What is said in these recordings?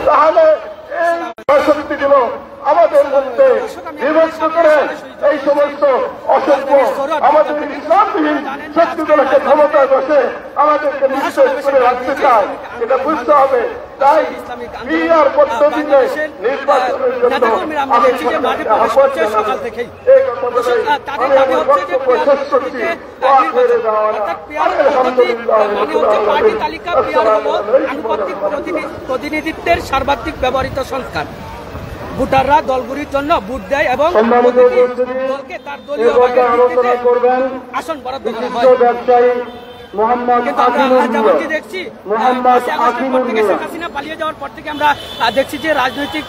তাহলে এই শক্তিগুলো আমাদের মধ্যে বিভক্ত করে এই সমস্ত অসভ্য আমাদের ইসলামবিহীন শক্তিগুলোকে ক্ষমতায় বসে আমাদেরকে নিঃশেষ করে রাখতে চায়, এটা বুঝতে হবে। তাই বিআর পদ্ধতিতে নির্বাচনের জন্য আমি এই কথা বলে আমি আমার বক্তব্য শেষ করছি। প্রতিনিধিত্বের সর্বাধিক ব্যবহৃত সংস্কার। ভোটাররা দলগুলির জন্য ভোট দেয় এবং দলকে তার দলীয় আসন বরাদ্দ করা হয়। যেমনটি দেখছি শেখ হাসিনা পালিয়ে যাওয়ার পর থেকে আমরা দেখছি যে রাজনৈতিক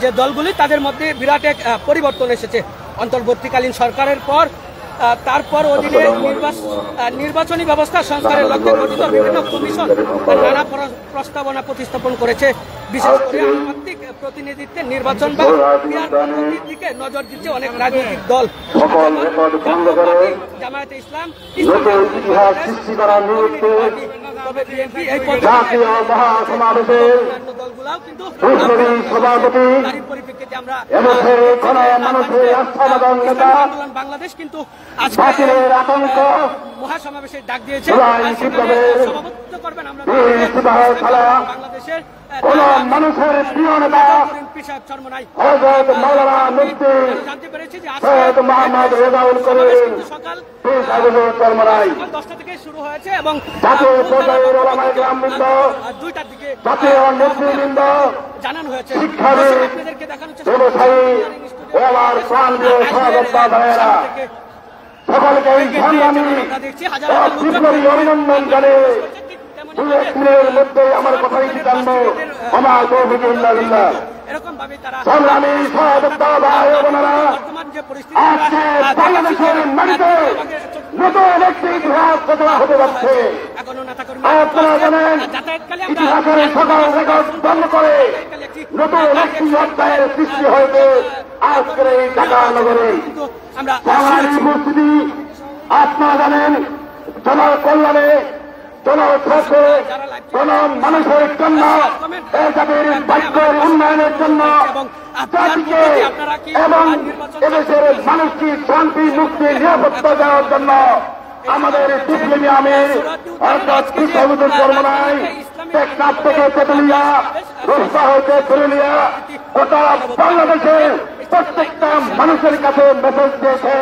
যে দলগুলি তাদের মধ্যে বিরাট এক পরিবর্তন এসেছে। অন্তর্বর্তীকালীন সরকারের পর তারপর অধীনে নির্বাচনী ব্যবস্থা সংস্কারের লক্ষ্যে গঠিত বিভিন্ন কমিশন নানা প্রস্তাবনা প্রতিস্থাপন করেছে। বিশেষ করে আনুপাতিক প্রতিনিধিত্বের নির্বাচন বা পদ্ধতির দিকে নজর দিচ্ছে অনেক রাজনৈতিক দল। জামায়াতে ইসলাম, তবে বিএনপি এই দলগুলাও কিন্তু পরিপ্রেক্ষিতে আমরা আন্দোলন বাংলাদেশ কিন্তু আজকে মহাসমাবেশের ডাক দিয়েছে। সভাপতিত্ব করবেন আমরা বাংলাদেশের মানুষের প্রিয় নেতা জানতে পেরেছি যে সকাল 10টা থেকে শুরু হয়েছে এবং 2টার দিকে জানানো হয়েছে। আপনাদেরকে দেখানো দেখছি হাজার অভিনন্দন জানে মধ্যে আমার কথাই জানবো আমার এরকম ভাবে তারা বাংলাদেশের মাটিতে নতুন একটি ইতিহাস রচনা হতে যাচ্ছে। আপনারা জানেন ইতিহাসের সকল রেকর্ড বন্ধ করে নতুন একটি অধ্যায়ের সৃষ্টি হয়েছে আজকের এই ঢাকা নগরে। বাঙালি উপস্থিতি আপনারা জানেন জনকল্যাণে জনস্বার্থে মানুষের জন্য এই জাতির বাক্যের উন্নয়নের জন্য জাতিকে এবং এদেশের মানুষকে শান্তি মুক্তি নিরাপত্তা দেওয়ার জন্য আমাদের ডিপ্লোমি আমির অর্থাৎ কৃষ্ণবুদ্ধ বর্মনাই টেকনাফ থেকে তেতুলিয়া রোস্তা হতে পুরুলিয়া গোটা বাংলাদেশের প্রত্যেকটা মানুষের কাছে মেসেজ দিয়েছে